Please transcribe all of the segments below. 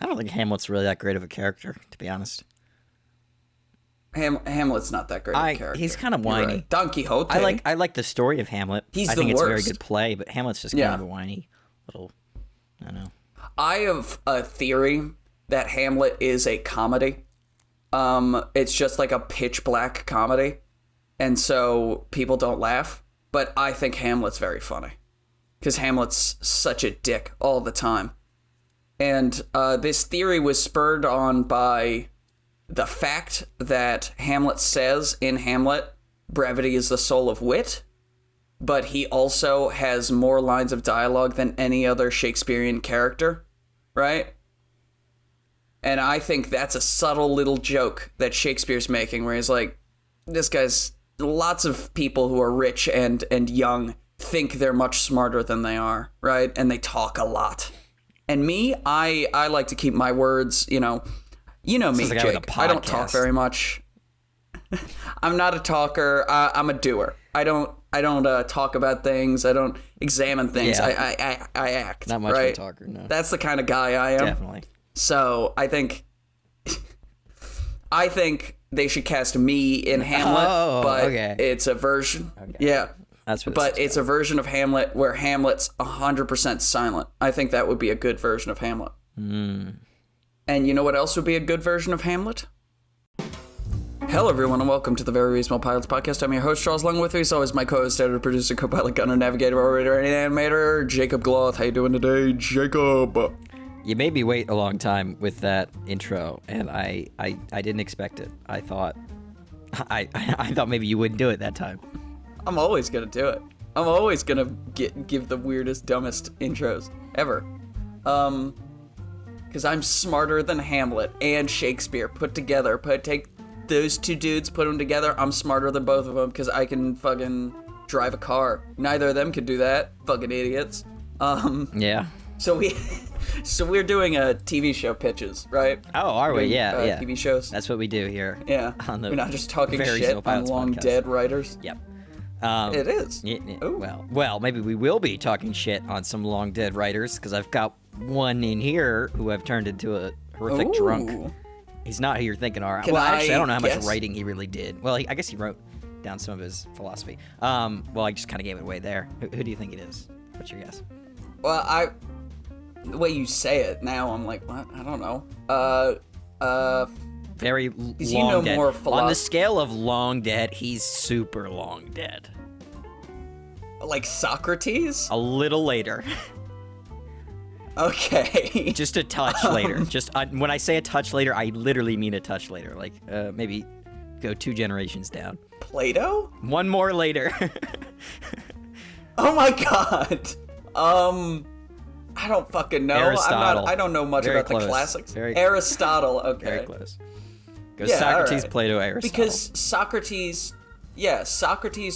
I don't think Hamlet's really that great of a character, to be honest. Hamlet's not that great of a character. He's kind of whiny. Right. Don Quixote. I like the story of Hamlet. I think it's a very good play, but Hamlet's just kind of a whiny little. I don't know. I have a theory that Hamlet is a comedy. It's just like a pitch black comedy, and so people don't laugh. But I think Hamlet's very funny because Hamlet's such a dick all the time. And this theory was spurred on by the fact that Hamlet says in Hamlet, brevity is the soul of wit, but he also has more lines of dialogue than any other Shakespearean character, right? And I think that's a subtle little joke that Shakespeare's making, where he's like, this guy's... Lots of people who are rich and young think they're much smarter than they are, right? And they talk a lot. And me, I like to keep my words, you know me, Jake. I don't talk very much. I'm not a talker. I'm a doer. I don't talk about things. I don't examine things. Yeah. I act. Not much right? of a talker, no. That's the kind of guy I am. Definitely. So I think they should cast me in Hamlet, but it's a version. Okay. Yeah. That's what but it's a version of Hamlet where Hamlet's 100% silent. I think that would be a good version of Hamlet. Mm. And you know what else would be a good version of Hamlet? Hello, everyone, and welcome to the Very Reasonable Pilots podcast. I'm your host, Charles. Along with me, as always, my co-host, editor, producer, co-pilot, gunner, navigator, orator, and animator, Jacob Gloth. How you doing today, Jacob? You made me wait a long time with that intro, and I didn't expect it. I thought maybe you wouldn't do it that time. I'm always gonna do it. I'm always gonna give the weirdest, dumbest intros ever. Because I'm smarter than Hamlet and Shakespeare put together. Take those two dudes, put them together. I'm smarter than both of them because I can fucking drive a car. Neither of them could do that. Fucking idiots. Yeah. So we're doing a TV show pitches, right? Oh, are we? Yeah. TV shows. That's what we do here. Yeah. We're not just talking shit on long dead writers. Yep. It is. Well, maybe we will be talking shit on some long dead writers because I've got one in here who I've turned into a horrific drunk. He's not who you're thinking. Actually, I don't know how much writing he really did. Well, I guess he wrote down some of his philosophy. Well, I just kind of gave it away there. Who do you think it is? What's your guess? Well, the way you say it now, I'm like, what? I don't know. Very long dead. More on the scale of long dead, he's super long dead. Like Socrates? A little later. Okay. Just a touch later. Just when I say a touch later, I literally mean a touch later. Like maybe go 2 generations down. Plato? One more later. Oh my god. I don't fucking know. Aristotle. I don't know much about the classics. Aristotle. Okay. Very close. Go Socrates, right. Plato, Aristotle. Because Socrates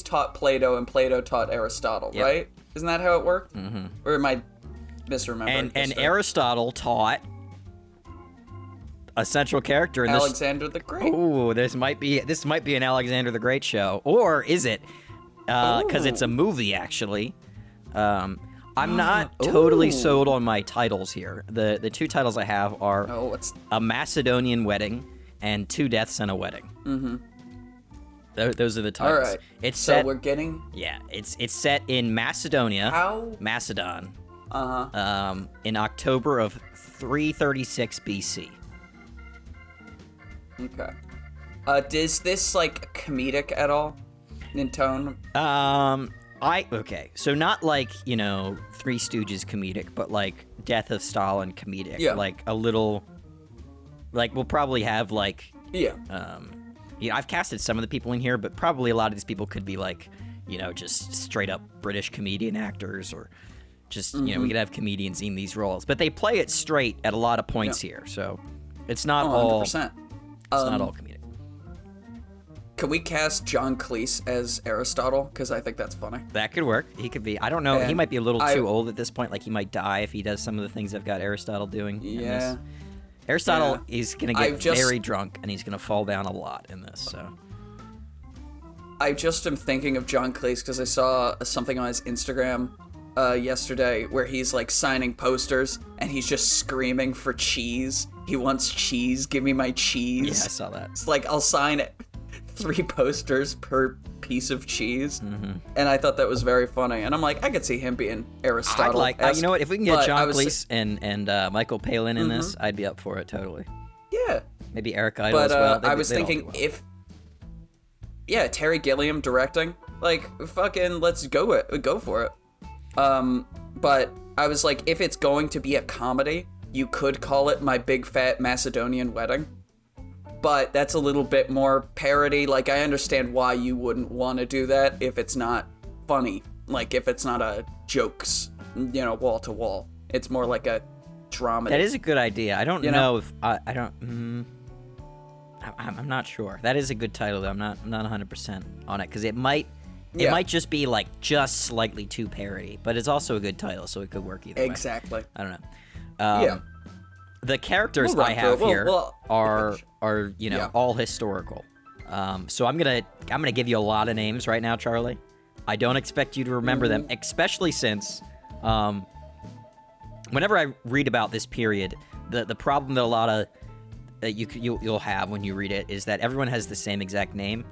taught Plato and Plato taught Aristotle, right? Isn't that how it worked? Mm-hmm. Or am I misremembering? And Aristotle taught a central character in Alexander the Great. Oh, this might be an Alexander the Great show, or is it? Because it's a movie, actually. I'm not totally sold on my titles here. The 2 titles I have are A Macedonian Wedding and 2 Deaths and a Wedding. Mm-hmm. Those are the titles. All right. It's so set, we're getting... Yeah, it's set in Macedonia. How? Macedon. Uh-huh. In October of 336 BC. Okay. Is this, like, comedic at all in tone? Okay, so not like, Three Stooges comedic, but like Death of Stalin comedic. Yeah. Like a little, like we'll probably have like, I've casted some of the people in here, but probably a lot of these people could be like, just straight up British comedian actors, or just, we could have comedians in these roles, but they play it straight at a lot of points here. So it's not all, 100%. It's not all comedic. Can we cast John Cleese as Aristotle? Because I think that's funny. That could work. He could be. I don't know. And he might be a little too old at this point. Like, he might die if he does some of the things I've got Aristotle doing. Yeah. Aristotle is going to get very drunk, and he's going to fall down a lot in this. So I just am thinking of John Cleese because I saw something on his Instagram yesterday where he's like signing posters and he's just screaming for cheese. He wants cheese. Give me my cheese. Yeah, I saw that. It's like, I'll sign 3 posters per piece of cheese. And I thought that was very funny. And I'm like, I could see him being Aristotle. You know what? If we can get John Cleese and Michael Palin in this, I'd be up for it totally. Yeah. Maybe Eric Idle as well. I was thinking if... Yeah, Terry Gilliam directing. Like, fucking, let's go for it. But I was like, if it's going to be a comedy, you could call it My Big Fat Macedonian Wedding. But that's a little bit more parody. Like, I understand why you wouldn't want to do that if it's not funny. Like, if it's not a jokes, wall to wall. It's more like a dramedy. That is a good idea. I don't know if... I don't... I'm not sure. That is a good title, though. I'm not 100% on it, because it might just be, like, just slightly too parody, but it's also a good title, so it could work either way. Exactly. I don't know. The characters I have here are all historical. So I'm gonna give you a lot of names right now, Charlie. I don't expect you to remember them, especially since whenever I read about this period, the problem that a lot of you'll have when you read it is that everyone has the same exact name,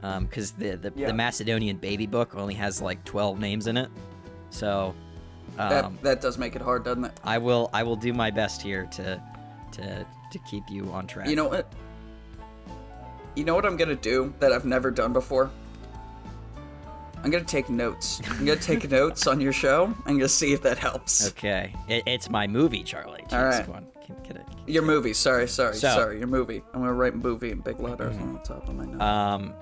because the Macedonian baby book only has like 12 names in it. So that does make it hard, doesn't it? I will do my best here to keep you on track. You know what? You know what I'm gonna do that I've never done before? I'm gonna take notes. I'm gonna take notes on your show. I'm gonna see if that helps. Okay, it's my movie, Charlie. Jeez, all right. Come on. Get it. Your movie. Sorry. Your movie. I'm gonna write movie in big letters on the top of my notes.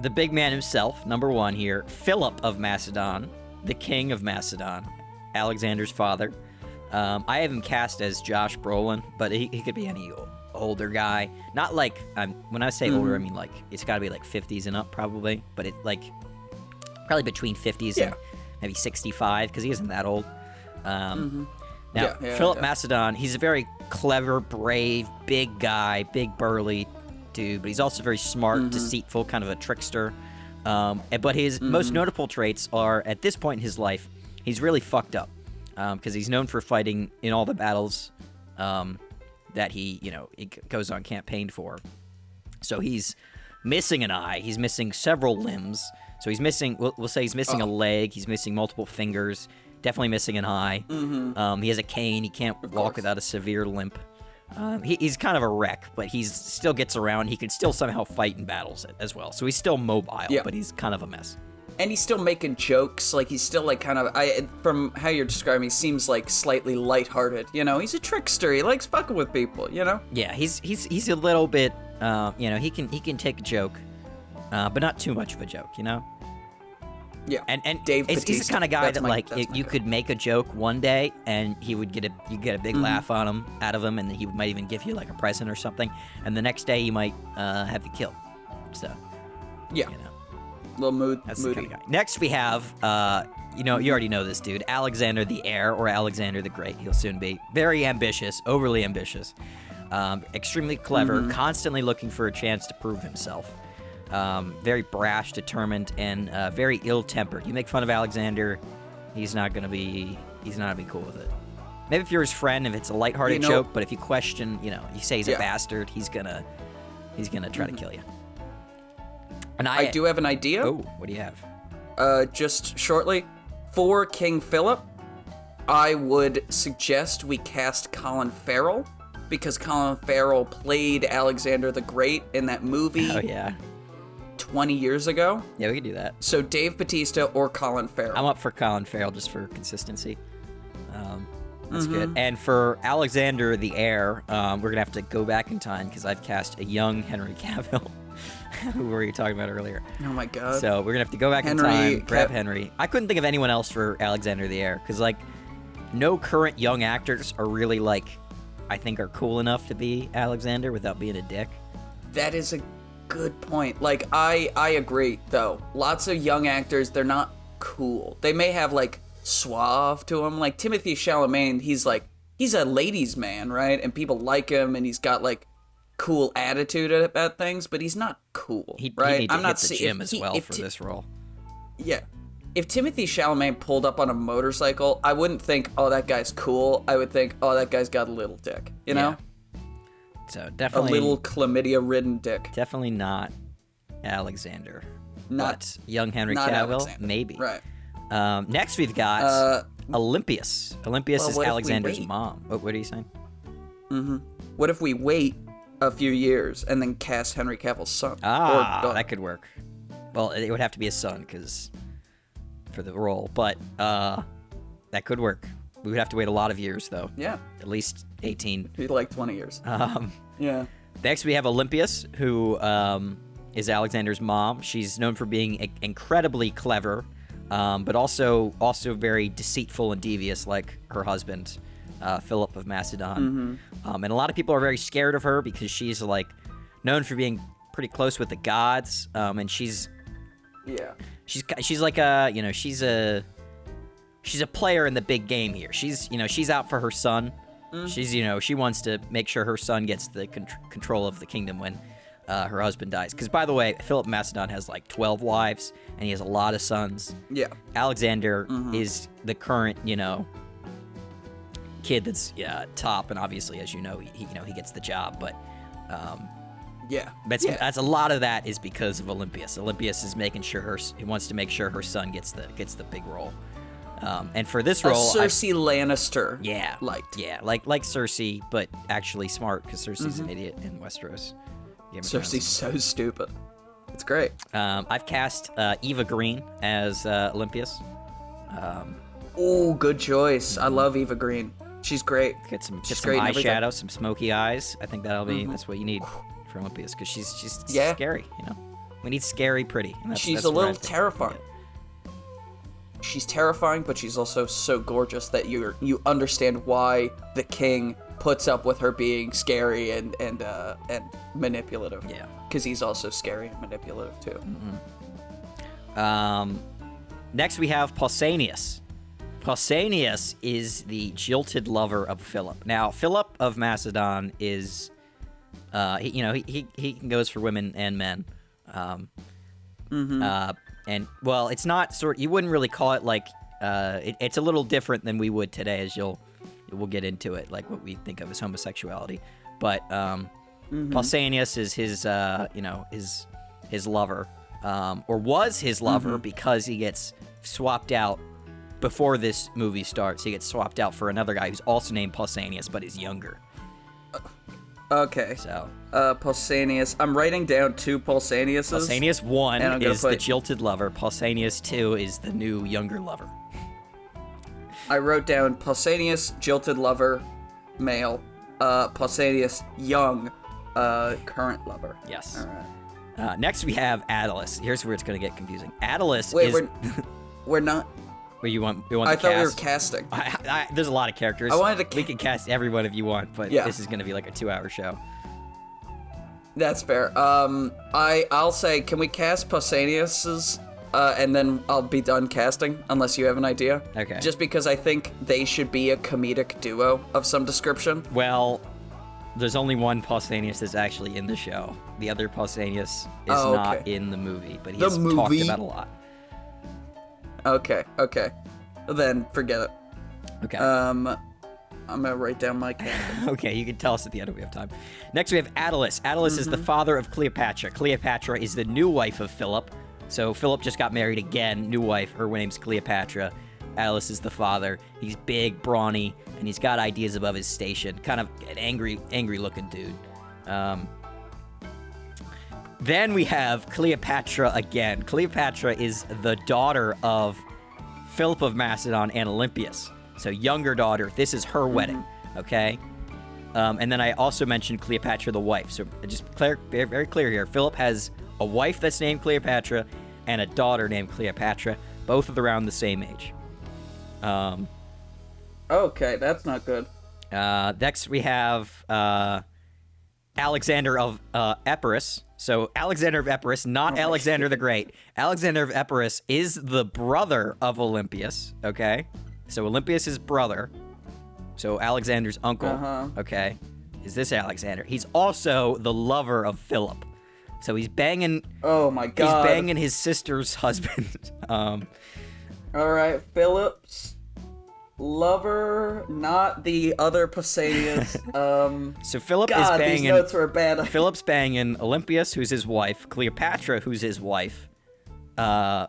The big man himself, number 1 here, Phillip of Macedon, the king of Macedon, Alexander's father. I have him cast as Josh Brolin, but he could be any older guy. Not like, when I say older, I mean like, it's gotta be like 50s and up probably, but it like, probably between 50s and maybe 65, because he isn't that old. Now, Philip Macedon, he's a very clever, brave, big guy, big burly dude, but he's also very smart, deceitful, kind of a trickster. But his most notable traits are, at this point in his life, he's really fucked up, because he's known for fighting in all the battles that he goes on campaign for. So he's missing an eye, he's missing several limbs. So he's missing, we'll say he's missing a leg, he's missing multiple fingers, definitely missing an eye. He has a cane, he can't walk without a severe limp. He's kind of a wreck, but he still gets around. He can still somehow fight in battles as well. So he's still mobile, but he's kind of a mess. And he's still making jokes. Like, he's still, like, kind of... from how you're describing, he seems, like, slightly lighthearted. He's a trickster. He likes fucking with people, Yeah, he's a little bit... he can take a joke, but not too much of a joke, Yeah, and Dave he's the kind of guy that you could make a joke one day and you get a big laugh out of him, and he might even give you like a present or something, and the next day you might have you killed. So yeah, little moody. The kind of guy. Next we have you already know this dude, Alexander the Heir, or Alexander the Great. He'll soon be very ambitious, overly ambitious, extremely clever, constantly looking for a chance to prove himself. Very brash, determined, and very ill-tempered. You make fun of Alexander, he's not gonna be cool with it. Maybe if you're his friend, if it's a lighthearted joke, but if you question, you say he's a bastard, he's gonna try to kill you. And I do have an idea. Oh, what do you have? Just shortly, for King Philip, I would suggest we cast Colin Farrell, because Colin Farrell played Alexander the Great in that movie. Oh yeah. 20 years ago. Yeah, we could do that. So Dave Bautista or Colin Farrell. I'm up for Colin Farrell just for consistency. That's good. And for Alexander the Heir, we're going to have to go back in time because I've cast a young Henry Cavill, who were you talking about earlier. Oh my god. So we're going to have to go back in time, grab Henry. I couldn't think of anyone else for Alexander the Heir because, like, no current young actors are really, like, I think are cool enough to be Alexander without being a dick. That is a good point. Like, I agree, though. Lots of young actors, they're not cool. They may have, like, suave to them. Like, Timothée Chalamet, he's a ladies' man, right? And people like him, and he's got, like, cool attitude about things, but he's not cool, right? I'm not hit the gym as well for this role. Yeah. if Timothée Chalamet pulled up on a motorcycle, I wouldn't think, oh, that guy's cool. I would think, oh, that guy's got a little dick. You know? So definitely a little chlamydia-ridden dick. Definitely not Alexander. Not but young Henry not Cavill, Alexander. maybe. Right. Next we've got Olympius. Olympius is what if we Alexander's wait? mom. What are you saying? What if we wait a few years and then cast Henry Cavill's son? That could work. Well, it would have to be a son for the role, but that could work. We would have to wait a lot of years, though. Yeah. At least 18. Maybe like 20 years. Yeah. Next, we have Olympius, who is Alexander's mom. She's known for being incredibly clever, but also very deceitful and devious, like her husband, Philip of Macedon. And a lot of people are very scared of her because she's like known for being pretty close with the gods, and she's like she's a player in the big game here. She's out for her son. She wants to make sure her son gets the control of the kingdom when her husband dies. Because, by the way, Philip Macedon has like 12 wives, and he has a lot of sons. Yeah. Alexander is the current, kid that's top, and obviously, as you know, he gets the job. But that's a lot of that is because of Olympius. Olympius is making sure he wants to make sure her son gets the big role. And for this role, Cersei Lannister. Yeah, liked. Yeah, like Cersei, but actually smart because Cersei's an idiot in Westeros. Cersei's so stupid. It's great. I've cast Eva Green as Olympius. Good choice. I love Eva Green. She's great. Get some eyeshadow, some smoky eyes. I think that'll be that's what you need for Olympius because she's scary. We need scary, pretty. And she's a little terrifying. She's terrifying, but she's also so gorgeous that you understand why the king puts up with her being scary and manipulative. Yeah, because he's also scary and manipulative too. Next we have Pausanias. Pausanias is the jilted lover of Philip. Now, Philip of Macedon is, he goes for women and men. And, well, it's not you wouldn't really call it like, it's a little different than we would today, as we'll get into it, like what we think of as homosexuality. But, Pausanias is his lover, or was his lover because he gets swapped out before this movie starts. He gets swapped out for another guy who's also named Pausanias, but is younger. Okay. So, Pausanias. I'm writing down 2 Pausaniases. Pausanias 1 is the jilted lover. Pausanias 2 is the new, younger lover. I wrote down Pausanias, jilted lover, male. Pausanias, young, current lover. Yes. All right. Next we have Attalus. Here's where it's going to get confusing. Attalus Wait, is... we're not... Wait, you want I the thought cast? we were casting. There's a lot of characters. We can cast everyone if you want, but this is going to be like a 2-hour show. That's fair. I'll say, can we cast Pausanias, and then I'll be done casting, unless you have an idea. Okay. Just because I think they should be a comedic duo of some description. Well, there's only one Pausanias that's actually in the show. The other Pausanias is not in the movie, but he's talked about a lot. Okay. Then forget it. Okay. I'm gonna write down my captain. Okay, you can tell us at the end if we have time. Next we have Attalus. Attalus is the father of Cleopatra. Cleopatra is the new wife of Philip. So Philip just got married again, new wife. Her name's Cleopatra. Attalus is the father. He's big, brawny, and he's got ideas above his station. Kind of an angry looking dude. Then we have Cleopatra again. Cleopatra is the daughter of Philip of Macedon and Olympius. So younger daughter. This is her wedding, okay? And then I also mentioned Cleopatra the wife. So just very clear here. Philip has a wife that's named Cleopatra and a daughter named Cleopatra, both of around the same age. Okay, that's not good. Next we have Alexander of Epirus. So Alexander of Epirus, not Alexander the Great. Alexander of Epirus is the brother of Olympius, okay? So Olympius' brother. So Alexander's uncle, okay, is this Alexander. He's also the lover of Philip. So he's banging... Oh my God. He's banging his sister's husband. All right, Philip's lover, not the other Pausanias. So Philip is God, banging. these notes were bad. Philip's banging Olympias, who's his wife, Cleopatra, who's his wife, and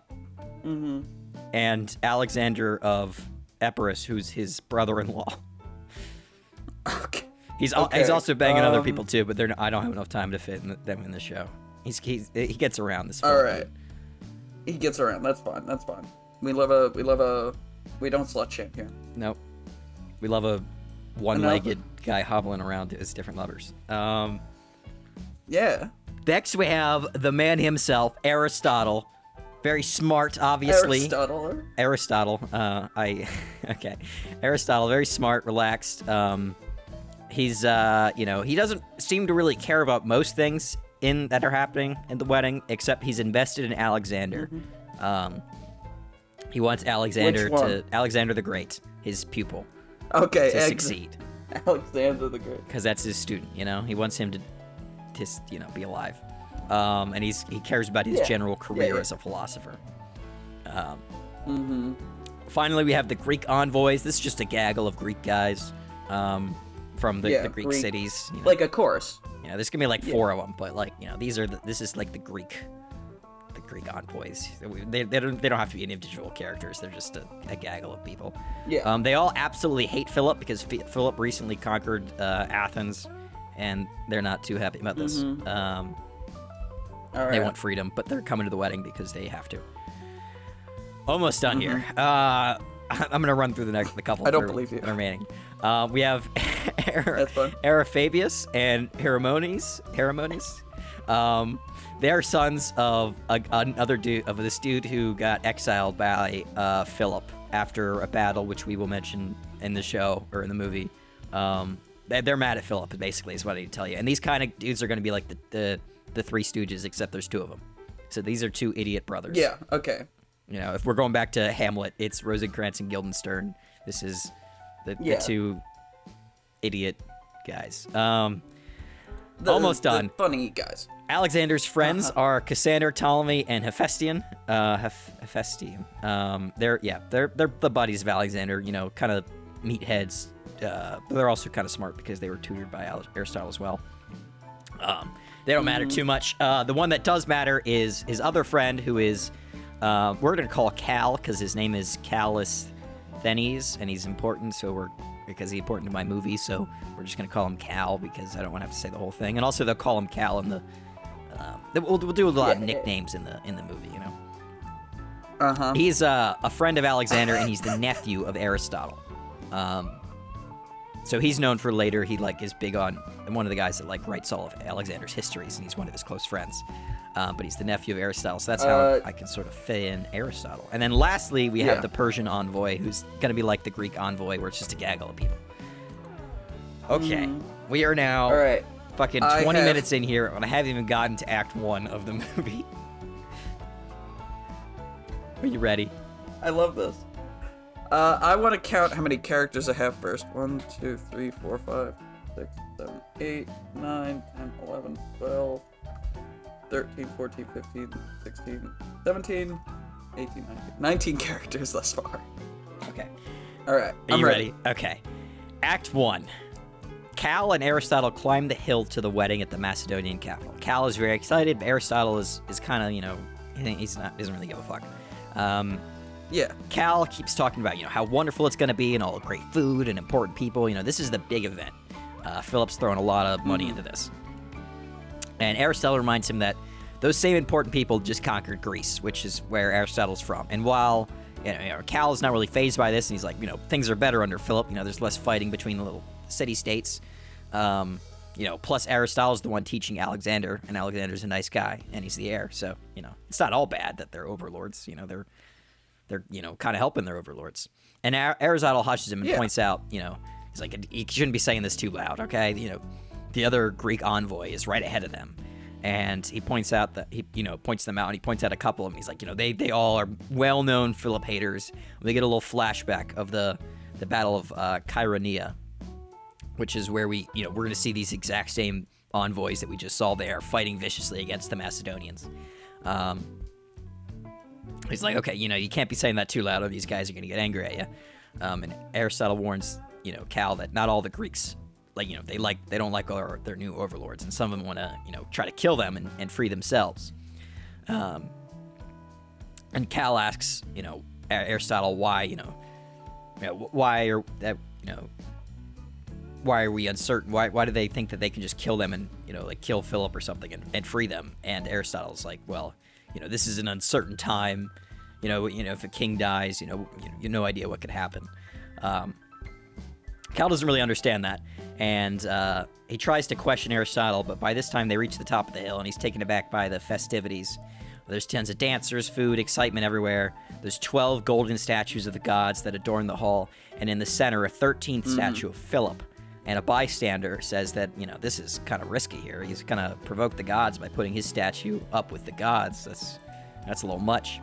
Alexander of Epirus, who's his brother-in-law. Okay. He's also banging other people too, but I don't have enough time to fit them in the show. He gets around this. All right. He gets around. That's fine. That's fine. We don't slut shame here. Nope. We love a one-legged guy hobbling around to his different lovers. Yeah. Next we have the man himself, Aristotle. Very smart, obviously. Aristotle. Okay. Aristotle, very smart, relaxed. He's, he doesn't seem to really care about most things that are happening in the wedding, except he's invested in Alexander. He wants Alexander the Great, his pupil, to succeed. Alexander the Great. Because that's his student, He wants him to be alive. And he cares about his general career as a philosopher. Finally, we have the Greek envoys. This is just a gaggle of Greek guys from the Greek cities. Like a chorus. There's gonna be like 4 of them, but this is like the Greek envoys. They don't have to be individual characters. They're just a gaggle of people. Yeah. They all absolutely hate Philip because Philip recently conquered Athens, and they're not too happy about this. They want freedom, but they're coming to the wedding because they have to. Almost done here. I'm gonna run through the couple. I don't believe you. Remaining. We have Arifabius and Hieromones. They're sons of this dude who got exiled by Philip after a battle, which we will mention in the show or in the movie. They're mad at Philip, basically, is what I need to tell you. And these kind of dudes are going to be like the Three Stooges, except there's 2 of them. So these are 2 idiot brothers. Yeah. Okay. If we're going back to Hamlet, it's Rosencrantz and Guildenstern. This is the 2 idiot guys. Almost done. The funny guys. Alexander's friends are Cassander, Ptolemy, and Hephaestion. Hephaestion. They're the buddies of Alexander. Kind of meatheads. But they're also kind of smart because they were tutored by Aristotle as well. They don't matter too much. The one that does matter is his other friend, who is we're gonna call Cal because his name is Callisthenes, and he's important. Because he's important to my movie, so we're just gonna call him Cal because I don't want to have to say the whole thing. And also they'll call him Cal in the. We'll do a lot of nicknames in the movie, He's a friend of Alexander, and he's the nephew of Aristotle. So he's known for later. He is big on one of the guys that writes all of Alexander's histories, and he's one of his close friends. But he's the nephew of Aristotle, so that's how I can sort of fit in Aristotle. And then lastly, we have the Persian envoy, who's going to be like the Greek envoy, where it's just a gaggle of people. Okay, we are now fucking 20 minutes in here, and I haven't even gotten to Act 1 of the movie. Are you ready? I love this. I want to count how many characters I have first. 1, 2, 3, 4, 5, 6, 7, 8, 9, 10, 11, 12, 13, 14, 15, 16, 17, 18, 19 characters thus far. Okay. All right. Are you ready? Okay. Act 1. Cal and Aristotle climb the hill to the wedding at the Macedonian capital. Cal is very excited, but Aristotle is kind of, doesn't really give a fuck. Cal keeps talking about, how wonderful it's going to be and all the great food and important people. This is the big event. Philip's throwing a lot of money into this. And Aristotle reminds him that those same important people just conquered Greece, which is where Aristotle's from. And while Cal is not really fazed by this, and he's like, things are better under Philip. There's less fighting between the little city-states. Plus Aristotle's the one teaching Alexander, and Alexander's a nice guy, and he's the heir. So, it's not all bad that they're overlords. They're kind of helping their overlords. And Aristotle hushes him and points out, he's like, you shouldn't be saying this too loud, okay? The other Greek envoy is right ahead of them. And he points out that, points them out, and he points out a couple of them. He's like, they all are well-known Philip haters. We get a little flashback of the Battle of Chaeronea, which is where we're going to see these exact same envoys that we just saw there fighting viciously against the Macedonians. He's like, okay, you can't be saying that too loud or these guys are going to get angry at you. And Aristotle warns, Cal that not all the Greeks, they don't like their new overlords, and some of them want to, try to kill them and free themselves. And Cal asks, Aristotle why, why are we uncertain? Why do they think that they can just kill them and, kill Philip or something and free them? And Aristotle's like, well, this is an uncertain time. If a king dies, you have no idea what could happen. Cal doesn't really understand that, and he tries to question Aristotle, but by this time they reach the top of the hill, and he's taken aback by the festivities. There's tons of dancers, food, excitement everywhere. There's 12 golden statues of the gods that adorn the hall, and in the center, a 13th statue of Philip. And a bystander says that, this is kind of risky here. He's going to provoke the gods by putting his statue up with the gods. That's a little much.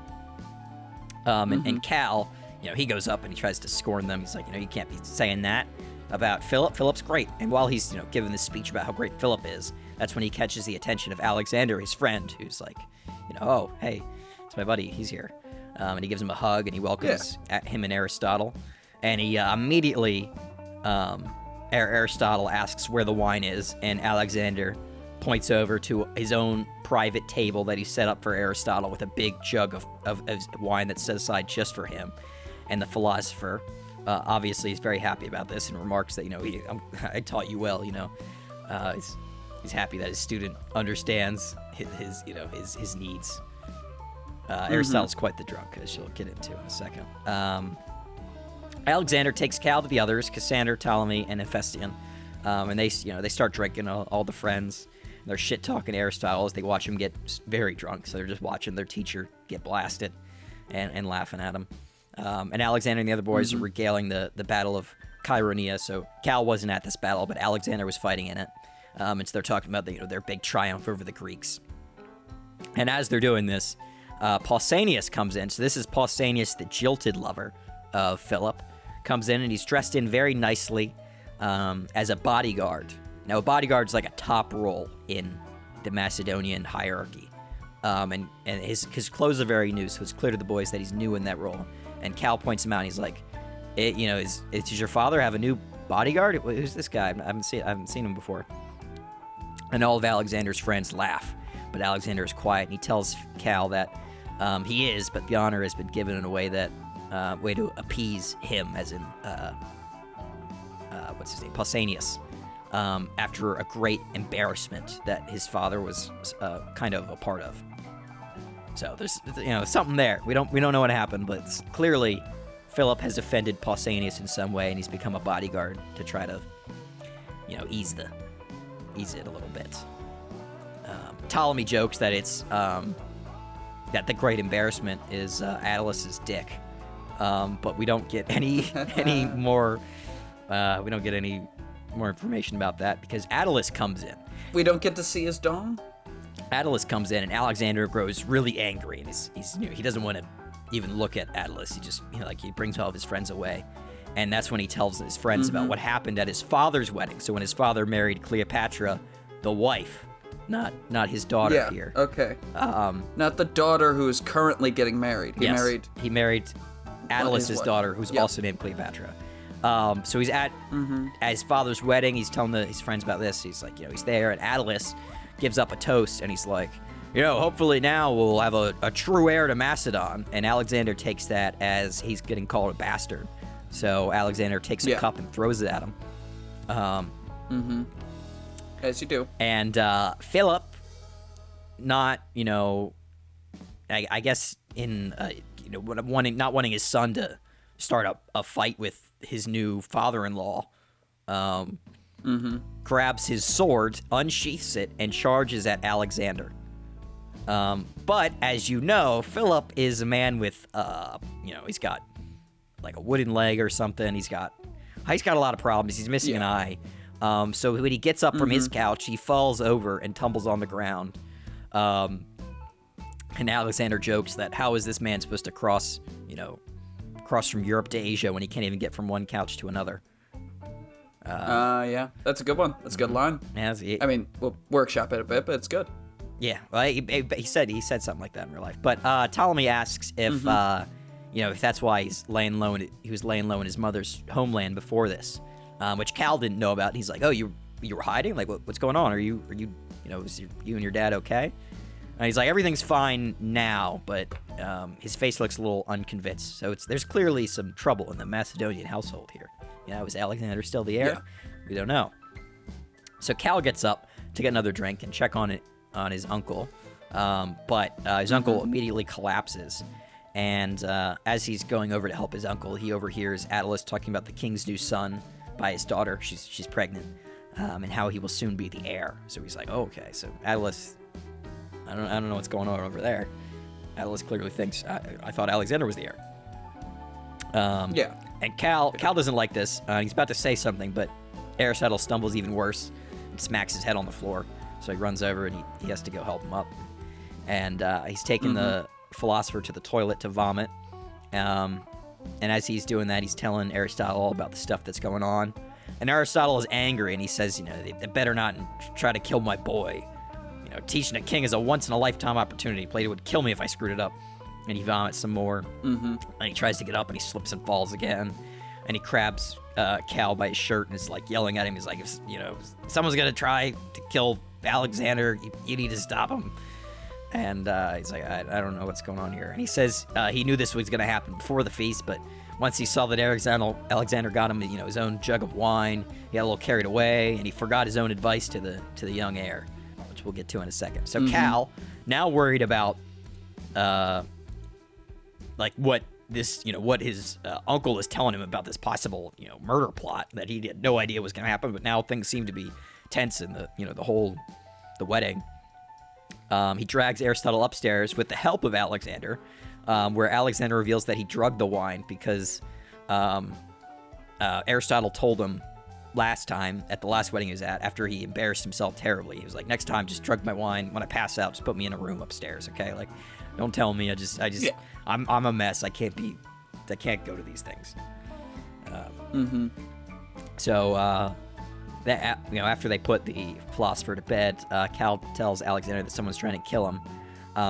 And Cal, he goes up and he tries to scorn them. He's like, you can't be saying that about Philip. Philip's great. And while he's, giving this speech about how great Philip is, that's when he catches the attention of Alexander, his friend, who's like, oh, hey, it's my buddy. He's here. And he gives him a hug and he welcomes him and Aristotle. And he immediately, Aristotle asks where the wine is, and Alexander points over to his own private table that he set up for Aristotle with a big jug of wine that's set aside just for him. And the philosopher, obviously, is very happy about this and remarks that, I taught you well, he's happy that his student understands his needs. Aristotle's quite the drunk, as you'll get into in a second. Alexander takes Cal to the others, Cassander, Ptolemy, and Hephaestion, and they start drinking, all the friends. They're shit-talking Aristotle as they watch him get very drunk, so they're just watching their teacher get blasted and laughing at him. And Alexander and the other boys are regaling the Battle of Chaeronea, so Cal wasn't at this battle, but Alexander was fighting in it. And so they're talking about their big triumph over the Greeks. And as they're doing this, Pausanias comes in. So this is Pausanias, the jilted lover of Philip, comes in, and he's dressed in very nicely as a bodyguard. Now, a bodyguard's like a top role in the Macedonian hierarchy. And his clothes are very new, so it's clear to the boys that he's new in that role. And Cal points him out, and he's like, does your father have a new bodyguard? Who's this guy? I haven't seen him before. And all of Alexander's friends laugh, but Alexander is quiet, and he tells Cal that he is, but the honor has been given in a way to appease him, as in, what's his name, Pausanias, after a great embarrassment that his father was kind of a part of. So there's something there. We don't know what happened, but it's clearly Philip has offended Pausanias in some way, and he's become a bodyguard to try to ease it a little bit. Ptolemy jokes that it's that the great embarrassment is Attilus's dick, but we don't get any more. We don't get any more information about that because Attalus comes in. We don't get to see his dong? Attalus comes in, and Alexander grows really angry, and he doesn't want to even look at Attalus. He just he brings all of his friends away, and that's when he tells his friends about what happened at his father's wedding. So when his father married Cleopatra, the wife, not his daughter here. Okay. Not the daughter who is currently getting married. He married Attilus's daughter, who's also named Cleopatra. So he's at his father's wedding. He's telling his friends about this. He's like, he's there, and Attalus gives up a toast, and he's like, hopefully now we'll have a true heir to Macedon. And Alexander takes that as he's getting called a bastard. So Alexander takes a cup and throws it at him. As you do. And Philip, not, I guess in, not wanting his son to start a fight with his new father-in-law, grabs his sword, unsheaths it, and charges at Alexander. But as you know, Philip is a man with, he's got like a wooden leg or something. He's got a lot of problems. He's missing an eye. So when he gets up from his couch, he falls over and tumbles on the ground. And Alexander jokes that how is this man supposed to cross from Europe to Asia when he can't even get from one couch to another? Yeah, that's a good one. That's a good line. Yeah, I mean, we'll workshop it a bit, but it's good. Yeah, well, he said something like that in real life. But Ptolemy asks if if that's why he's laying low. He was laying low in his mother's homeland before this, which Cal didn't know about. And he's like, "Oh, you were hiding? Like, what's going on? Are you was you and your dad okay?" And he's like, "Everything's fine now," but his face looks a little unconvinced. So there's clearly some trouble in the Macedonian household here. Was Alexander still the heir? Yeah. We don't know. So Cal gets up to get another drink and check on his uncle, but his uncle immediately collapses. And as he's going over to help his uncle, he overhears Attalus talking about the king's new son by his daughter. She's pregnant, and how he will soon be the heir. So he's like, "Oh, okay." So Attalus, I don't know what's going on over there. Attalus clearly thinks I thought Alexander was the heir. Yeah. And Cal doesn't like this. He's about to say something, but Aristotle stumbles even worse and smacks his head on the floor. So he runs over and he has to go help him up. And he's taking the philosopher to the toilet to vomit. And as he's doing that, he's telling Aristotle all about the stuff that's going on. And Aristotle is angry, and he says, they better not try to kill my boy. Teaching a king is a once-in-a-lifetime opportunity. Plato would kill me if I screwed it up. And he vomits some more. And he tries to get up, and he slips and falls again. And he grabs Cal by his shirt and is like yelling at him. He's like, if someone's going to try to kill Alexander, you need to stop him. And he's like, I don't know what's going on here. And he says he knew this was going to happen before the feast, but once he saw that Alexander got him, his own jug of wine, he got a little carried away, and he forgot his own advice to the young heir, which we'll get to in a second. So Cal, now worried about what this, what his uncle is telling him about this possible, murder plot that he had no idea was going to happen, but now things seem to be tense in the wedding. He drags Aristotle upstairs with the help of Alexander, where Alexander reveals that he drugged the wine because Aristotle told him last time at the last wedding he was at, after he embarrassed himself terribly. He was like, "Next time, just drug my wine. When I pass out, just put me in a room upstairs, okay? Like, don't tell me. I'm a mess. I can't go to these things." So that after they put the philosopher to bed, Cal tells Alexander that someone's trying to kill him,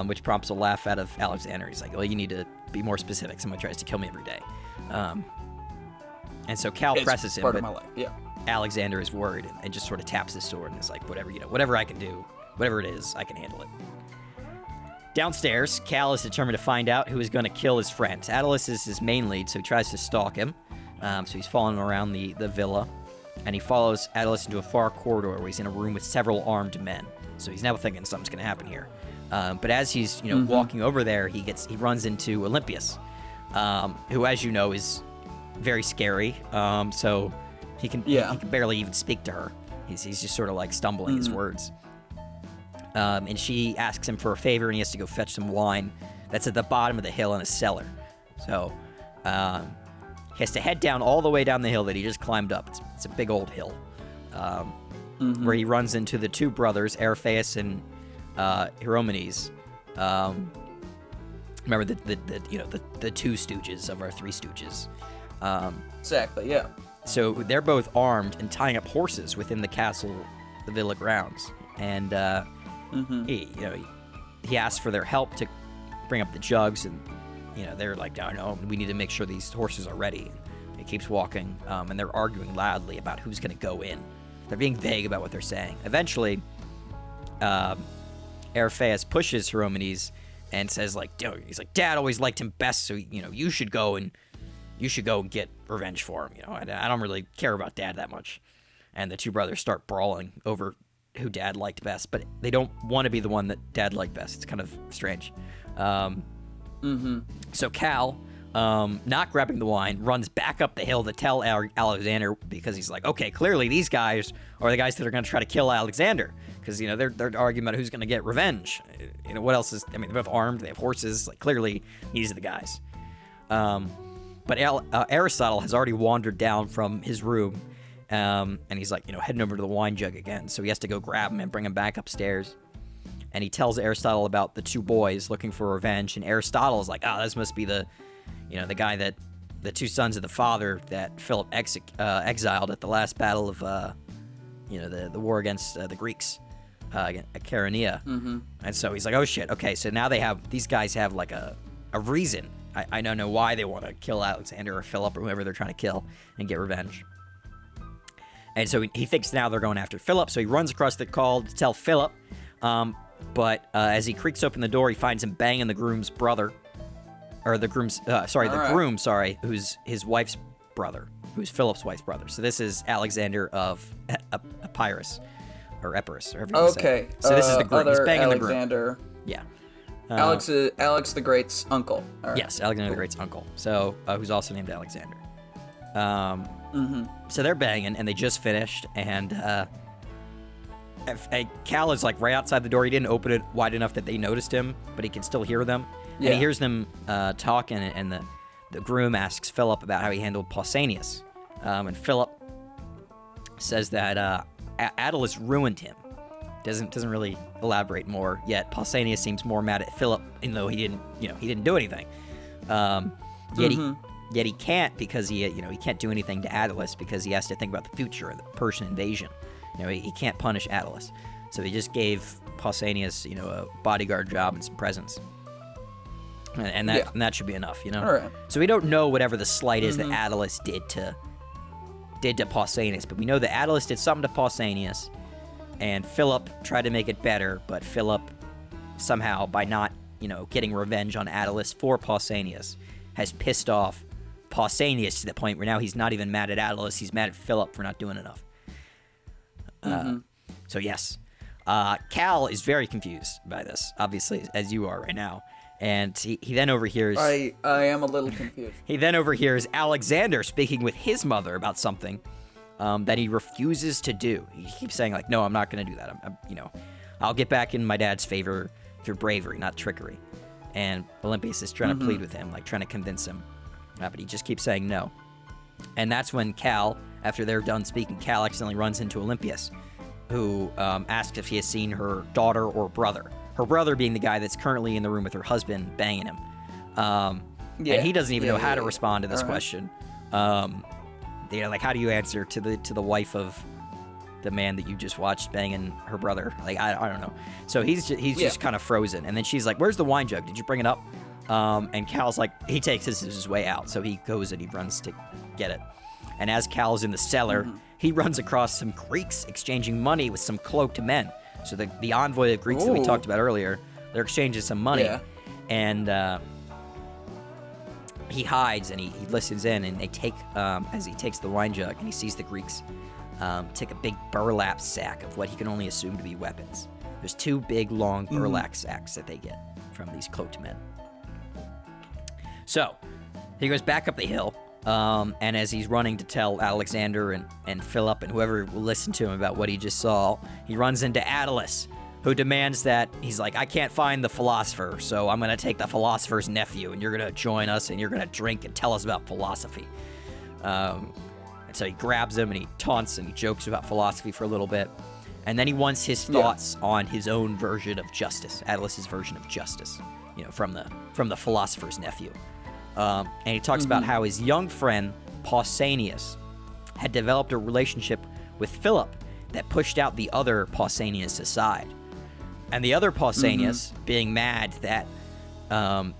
which prompts a laugh out of Alexander. He's like, "Well, you need to be more specific. Someone tries to kill me every day." And so Cal presses him, but Alexander is worried and just sort of taps his sword and is like, whatever I can do, whatever it is, I can handle it. Downstairs, Cal is determined to find out who is going to kill his friend. Attalus is his main lead, so he tries to stalk him. So he's following around the villa, and he follows Attalus into a far corridor where he's in a room with several armed men. So he's now thinking something's going to happen here. But as he's walking over there, he runs into Olympius, who, as you know, is very scary. So he can barely even speak to her. He's just sort of like stumbling his words. And she asks him for a favor, and he has to go fetch some wine that's at the bottom of the hill in a cellar. So he has to head down all the way down the hill that he just climbed up. It's a big old hill, where he runs into the two brothers, Aristaeus and Hieromenes. Remember the two stooges of our three stooges. Exactly, yeah. So they're both armed and tying up horses within the castle, the villa grounds, and he asks for their help to bring up the jugs, and they're like, no, we need to make sure these horses are ready. He keeps walking, and they're arguing loudly about who's going to go in. They're being vague about what they're saying. Eventually, Aristaeus pushes Hieromenes and says, he's like, "Dad always liked him best, so you should go and get revenge for him. I don't really care about Dad that much." And the two brothers start brawling over who Dad liked best, but they don't want to be the one that Dad liked best. It's kind of strange. So Cal, not grabbing the wine, runs back up the hill to tell Alexander, because he's like, okay, clearly these guys are the guys that are going to try to kill Alexander, because they're arguing about who's going to get revenge. What else is? I mean, they're both armed. They have horses. Clearly these are the guys. But Aristotle has already wandered down from his room, and he's heading over to the wine jug again. So he has to go grab him and bring him back upstairs. And he tells Aristotle about the two boys looking for revenge. And Aristotle is like, this must be the guy that the two sons of the father that Philip exiled at the last battle of, the war against the Greeks. Chaeronea. And so he's like, oh shit, okay, so now these guys have like a reason. I don't know why they want to kill Alexander or Philip or whoever they're trying to kill and get revenge. And so he thinks now they're going after Philip, so he runs across the call to tell Philip. But as he creaks open the door, he finds him banging the groom's brother. Or the groom's, groom, who's his wife's brother, who's Philip's wife's brother. So this is Alexander of Epirus, or Epirus, or however you say it. So this is the groom. He's banging Alexander. the groom. Yeah. Alex the Great's uncle. Right. Yes, Alexander the Great's uncle. So, who's also named Alexander. So they're banging, and they just finished, and Cal is like right outside the door. He didn't open it wide enough that they noticed him, but he can still hear them. Yeah. And he hears them talking, and the groom asks Philip about how he handled Pausanias. And Philip says that Attalus ruined him. Doesn't really elaborate more, yet Pausanias seems more mad at Philip, even though he didn't do anything. Yet he can't, because he can't do anything to Attalus because he has to think about the future of the Persian invasion. He can't punish Attalus. So he just gave Pausanias, a bodyguard job and some presents. And that should be enough, All right. So we don't know whatever the slight is that Attalus did to Pausanias, but we know that Attalus did something to Pausanias, and Philip tried to make it better, but Philip somehow, by not, getting revenge on Attalus for Pausanias, has pissed off Pausanias to the point where now he's not even mad at Attalus, he's mad at Philip for not doing enough. So yes, Cal is very confused by this, obviously, as you are right now. And he then overhears... I am a little confused. He then overhears Alexander speaking with his mother about something that he refuses to do. He keeps saying, like, no, I'm not going to do that. I'll get back in my dad's favor through bravery, not trickery. And Olympias is trying to plead with him, like trying to convince him. But he just keeps saying no. And that's when Cal, after they're done speaking, Cal accidentally runs into Olympias, who asks if he has seen her daughter or brother. Her brother being the guy that's currently in the room with her husband, banging him. And he doesn't even know how to respond to this question. Like, how do you answer to the wife of the man that you just watched banging her brother? Like, I don't know. So he's just kind of frozen. And then she's like, where's the wine jug? Did you bring it up? And Cal's like, he takes his way out. So he goes and he runs to get it. And as Cal's in the cellar, he runs across some Greeks exchanging money with some cloaked men. So the envoy of Greeks that we talked about earlier, they're exchanging some money. Yeah. And he hides and he listens in, and they take, as he takes the wine jug and he sees the Greeks take a big burlap sack of what he can only assume to be weapons. There's two big, long burlap sacks that they get from these cloaked men. So he goes back up the hill, and as he's running to tell Alexander and Philip and whoever will listen to him about what he just saw, he runs into Attalus, who demands that, he's like, I can't find the philosopher, so I'm going to take the philosopher's nephew, and you're going to join us, and you're going to drink and tell us about philosophy. And so he grabs him, and he taunts and he jokes about philosophy for a little bit. And then he wants his thoughts on his own version of justice, Attalus' version of justice, from the philosopher's nephew. And he talks about how his young friend, Pausanias, had developed a relationship with Philip that pushed out the other Pausanias aside. And the other Pausanias, being mad that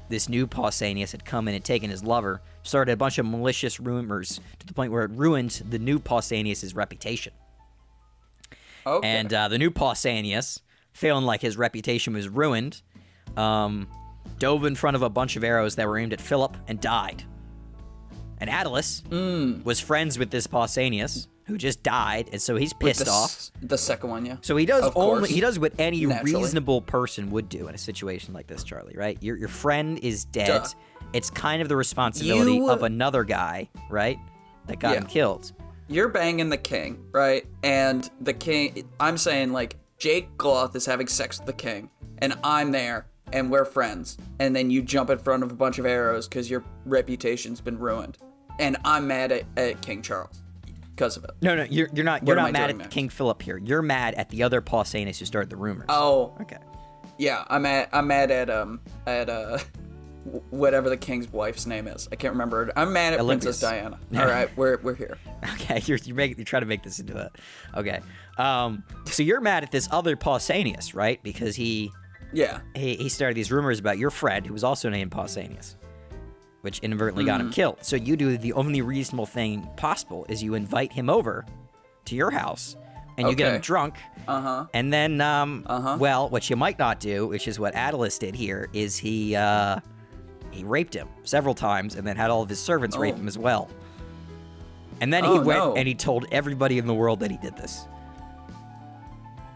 this new Pausanias had come in and taken his lover, started a bunch of malicious rumors to the point where it ruined the new Pausanias' reputation. Okay. And the new Pausanias, feeling like his reputation was ruined, dove in front of a bunch of arrows that were aimed at Philip and died. And Attalus was friends with this Pausanias, who just died, and so he's pissed off. The second one, yeah. So he does what any reasonable person would do in a situation like this, Charlie, right? Your friend is dead. Duh. It's kind of the responsibility of another guy, right, that got him killed. You're banging the king, right? And the king, I'm saying, like, Jake Gloth is having sex with the king, and I'm there, and we're friends, and then you jump in front of a bunch of arrows because your reputation's been ruined, and I'm mad at King Charles because of it. No, you're not mad at King Philip here. You're mad at the other Pausanias who started the rumors. Oh, okay. Yeah, I'm mad at whatever the king's wife's name is. I can't remember it. I'm mad at Olympias. Princess Diana. All right, we're here. Okay, you're trying to make this into that. Okay, so you're mad at this other Pausanias, right? Because he started these rumors about your friend who was also named Pausanias, which inadvertently got him killed. So you do the only reasonable thing possible is you invite him over to your house and you get him drunk. And then, well, what you might not do, which is what Attalus did here, is he raped him several times and then had all of his servants rape him as well. And then he went and he told everybody in the world that he did this.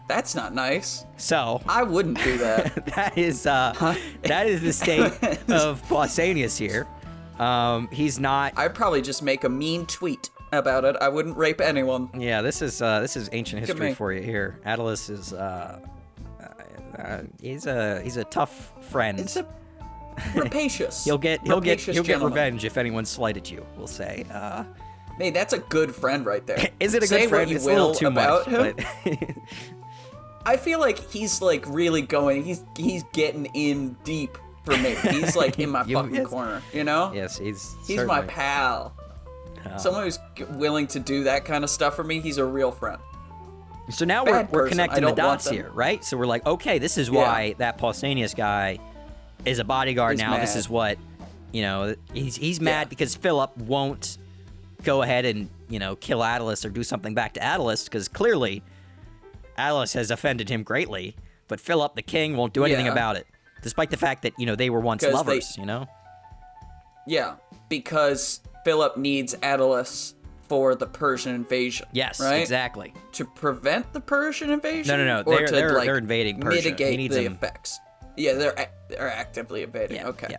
That's not nice. So I wouldn't do that. that is the state of Pausanias here. He's not. I'd probably just make a mean tweet about it. I wouldn't rape anyone. Yeah, this is ancient history for you here. Attalus is he's a tough friend. It's a rapacious. He'll get revenge if anyone slighted you. We'll say. Hey, that's a good friend right there. Is it a good friend? It's a little too much. Him. I feel like he's like really going. He's getting in deep for me. He's like in my fucking corner. You know? Yes, he's my pal. Someone who's willing to do that kind of stuff for me. He's a real friend. So now we're connecting the dots here, right? So we're like, okay, this is why that Pausanias guy is a bodyguard now. Mad. This is what, he's mad because Philip won't go ahead and, kill Attalus or do something back to Attalus because clearly Attalus has offended him greatly, but Philip, the king, won't do anything about it, despite the fact that, they were once lovers, Yeah, because Philip needs Attalus for the Persian invasion. Yes, right? Exactly. To prevent the Persian invasion? No. They're invading Persia. Mitigate the effects. Yeah, they're actively invading. Yeah, okay. Yeah.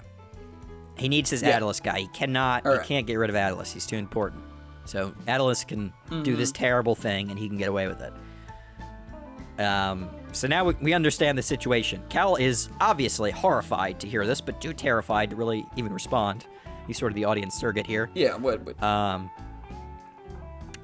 He needs his Attalus guy. He can't get rid of Attalus. He's too important. So Attalus can do this terrible thing, and he can get away with it. So now we understand the situation. Cal is obviously horrified to hear this, but too terrified to really even respond. He's sort of the audience surrogate here. Yeah, would.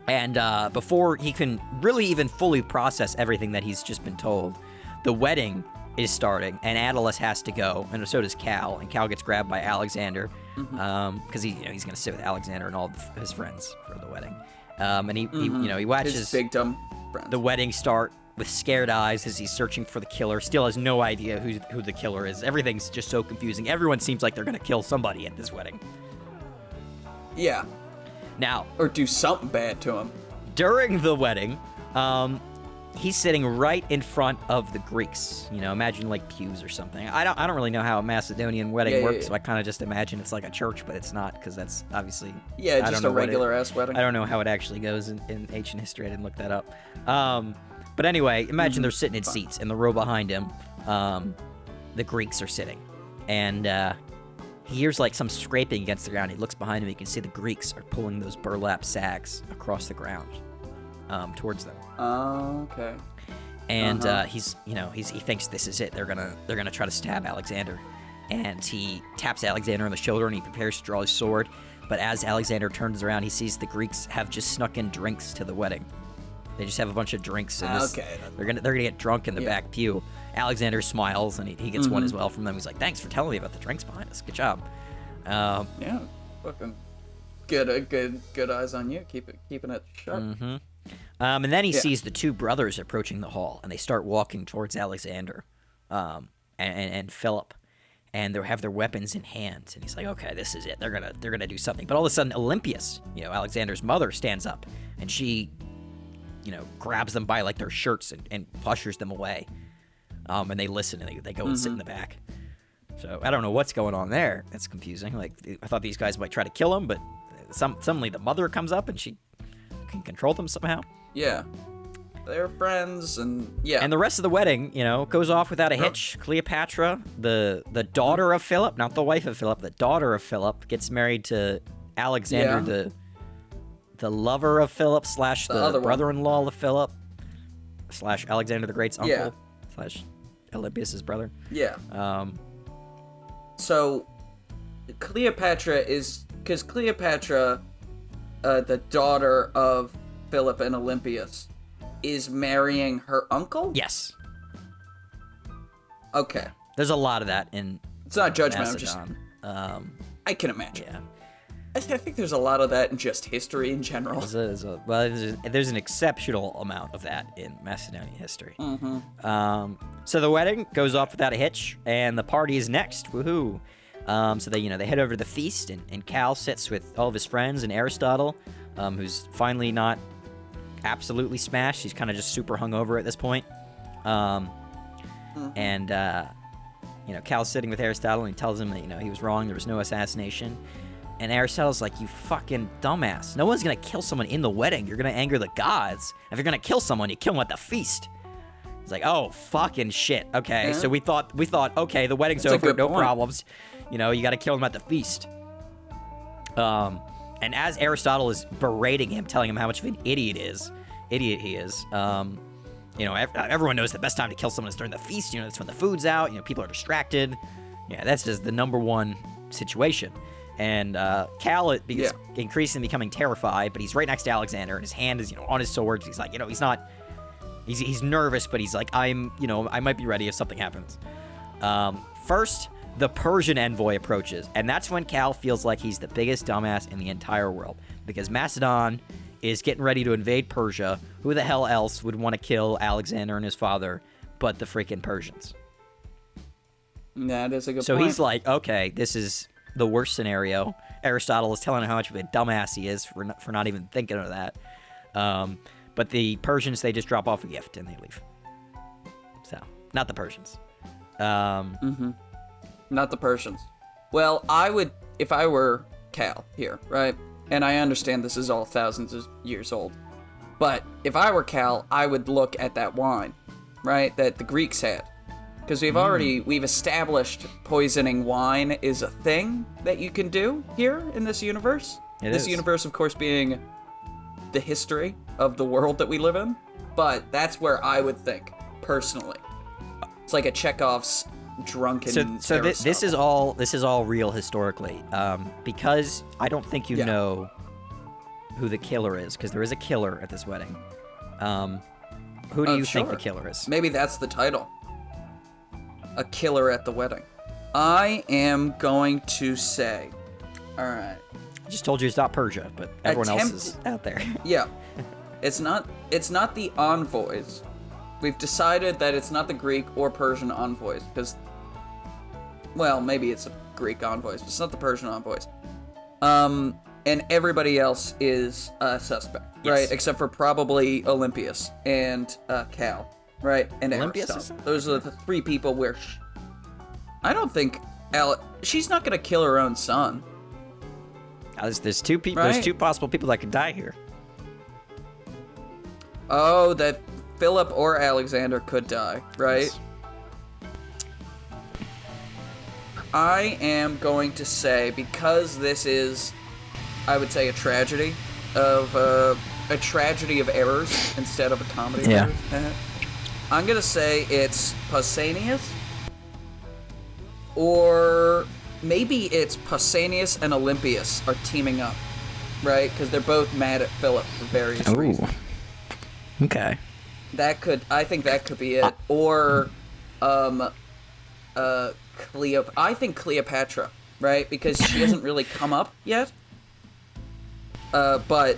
And before he can really even fully process everything that he's just been told, the wedding is starting, and Attalus has to go, and so does Cal. And Cal gets grabbed by Alexander because he's going to sit with Alexander and all of his friends for the wedding. And he watches his big dumb friends. The wedding start with scared eyes as he's searching for the killer. Still has no idea who the killer is. Everything's just so confusing. Everyone seems like they're going to kill somebody at this wedding. Yeah. Now, or do something bad to him. During the wedding, he's sitting right in front of the Greeks. Imagine like pews or something. I don't really know how a Macedonian wedding works, so I kind of just imagine it's like a church, but it's not because that's obviously just a regular ass wedding. I don't know how it actually goes in ancient history. I didn't look that up. But anyway, imagine they're sitting in seats, and the row behind him, the Greeks are sitting, and he hears like some scraping against the ground. He looks behind him. You can see the Greeks are pulling those burlap sacks across the ground towards them. Oh, okay. And he thinks this is it. They're gonna try to stab Alexander, and he taps Alexander on the shoulder and he prepares to draw his sword. But as Alexander turns around, he sees the Greeks have just snuck in drinks to the wedding. They just have a bunch of drinks, and they're gonna get drunk in the back pew. Alexander smiles, and he gets one as well from them. He's like, "Thanks for telling me about the drinks behind us. Good job." Yeah, fucking good eyes on you. Keeping it sharp. Mm-hmm. And then he sees the two brothers approaching the hall, and they start walking towards Alexander and Philip, and they have their weapons in hand. And he's like, "Okay, this is it. They're gonna do something." But all of a sudden, Olympias, Alexander's mother, stands up, and she grabs them by like their shirts and pushes them away. And they listen, and they go and sit in the back. So I don't know what's going on there. That's confusing. Like, I thought these guys might try to kill him, but suddenly the mother comes up and she can control them somehow. Yeah. They're friends, and And the rest of the wedding, goes off without a hitch. Cleopatra, the daughter of Philip, not the wife of Philip, the daughter of Philip, gets married to Alexander, the lover of Philip / the brother-in-law of Philip / Alexander the Great's uncle / Olympias' brother. Yeah. So Cleopatra is, because Cleopatra, the daughter of Philip and Olympias, is marrying her uncle? Yes. Okay. There's a lot of that in It's not judgment, Macedon. I can imagine. Yeah. I think there's a lot of that in just history in general. There's an exceptional amount of that in Macedonian history. So the wedding goes off without a hitch, and the party is next. Woohoo! So they head over to the feast, and Cal sits with all of his friends and Aristotle, who's finally not absolutely smashed. He's kind of just super hungover at this point. And Cal's sitting with Aristotle, and he tells him that he was wrong. There was no assassination. And Aristotle's like, you fucking dumbass. No one's going to kill someone in the wedding. You're going to anger the gods. If you're going to kill someone, you kill them at the feast. It's like, oh, fucking shit. Okay, so we thought, okay, the wedding's over, no problems. You got to kill him at the feast. And as Aristotle is berating him, telling him how much of an idiot he is, everyone knows the best time to kill someone is during the feast. That's when the food's out. People are distracted. Yeah, that's just the number one situation. And Cal is increasingly becoming terrified, but he's right next to Alexander, and his hand is, on his sword. He's like, he's nervous, but he's like, I might be ready if something happens. First, the Persian envoy approaches, and that's when Cal feels like he's the biggest dumbass in the entire world, because Macedon is getting ready to invade Persia. Who the hell else would want to kill Alexander and his father but the freaking Persians? That is a good point. So he's like, okay, this is the worst scenario. Aristotle is telling him how much of a dumbass he is for not even thinking of that. But the Persians, they just drop off a gift and they leave. So, not the Persians. Not the Persians. Well, I would, if I were Cal here, right? And I understand this is all thousands of years old. But if I were Cal, I would look at that wine, right? That the Greeks had. Because we've established poisoning wine is a thing that you can do here in this universe. This universe, of course, being the history of the world that we live in. But that's where I would think, personally. It's like a Chekhov's drunken. So this is all real historically, because I don't think you know who the killer is, because there is a killer at this wedding. Who do you think the killer is? Maybe that's the title. A killer at the wedding. I am going to say, all right. I just told you it's not Persia, but everyone else is out there. Yeah, it's not the envoys. We've decided that it's not the Greek or Persian envoys, because, well, maybe it's the Greek envoys, but it's not the Persian envoys. And everybody else is a suspect, right? Except for probably Olympias and Cal. Right, and Aristotle. Those are the three people where I don't think she's not gonna kill her own son. There's two people. Right? There's two possible people that could die here. Oh, that Philip or Alexander could die, right? Yes. I am going to say, because this is, I would say, a tragedy of errors instead of a comedy of errors. I'm going to say it's Pausanias, or maybe it's Pausanias and Olympias are teaming up, right? Because they're both mad at Philip for various reasons. Okay. I think that could be it. Or, I think Cleopatra, right? Because she hasn't really come up yet. But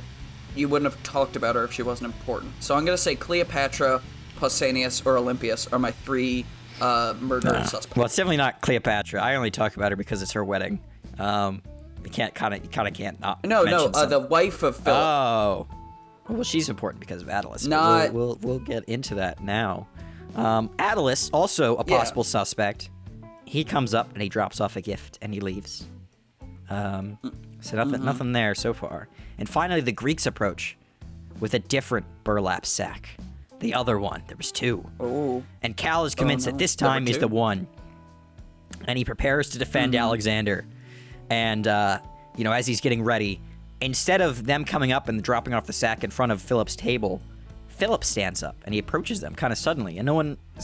you wouldn't have talked about her if she wasn't important. So I'm going to say Cleopatra, Pausanias, or Olympias are my three murderous suspects. Well, it's definitely not Cleopatra. I only talk about her because it's her wedding. You kind of can't not. No, the wife of Philip. Oh, well, she's important because of Attalus. Not. We'll get into that now. Attalus, also a possible suspect. He comes up and he drops off a gift and he leaves. So nothing there so far. And finally, the Greeks approach with a different burlap sack. The other one. There was two. Oh. And Cal is convinced that this time is the one. And he prepares to defend Alexander. And, as he's getting ready, instead of them coming up and dropping off the sack in front of Philip's table, Philip stands up and he approaches them kind of suddenly. And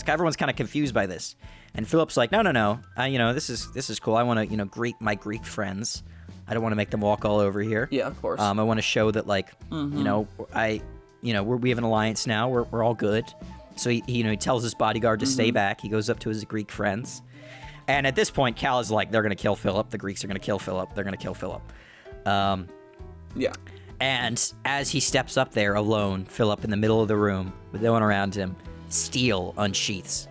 everyone's kind of confused by this. And Philip's like, no. This is cool. I want to, greet my Greek friends. I don't want to make them walk all over here. Yeah, of course. I want to show that, we have an alliance now. We're all good. So he tells his bodyguard to stay back. He goes up to his Greek friends, And at this point, Cal is like, they're going to kill Philip. The Greeks are going to kill Philip. They're going to kill Philip. Yeah. And as he steps up there alone, Philip in the middle of the room with no one around him, steel unsheaths.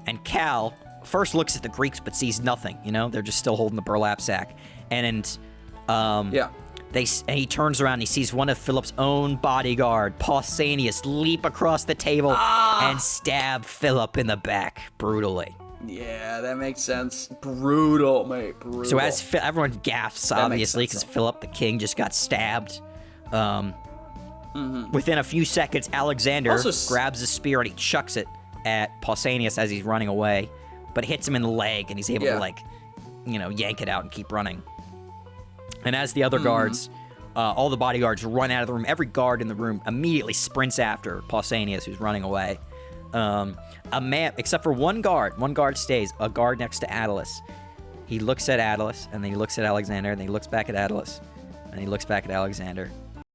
And Cal first looks at the Greeks but sees nothing, they're just still holding the burlap sack. And he turns around and he sees one of Philip's own bodyguard, Pausanias, leap across the table and stab Philip in the back brutally. Yeah, that makes sense. Brutal, mate. Brutal. So as everyone gasps, obviously, because Philip the king just got stabbed. Within a few seconds, Alexander grabs a spear and he chucks it at Pausanias as he's running away, but hits him in the leg, and he's able to, yank it out and keep running. And as the other guards, all the bodyguards run out of the room, every guard in the room immediately sprints after Pausanias, who's running away. A man, except for one guard stays, a guard next to Attalus. He looks at Attalus, and then he looks at Alexander, and then he looks back at Attalus, and he looks back at Alexander,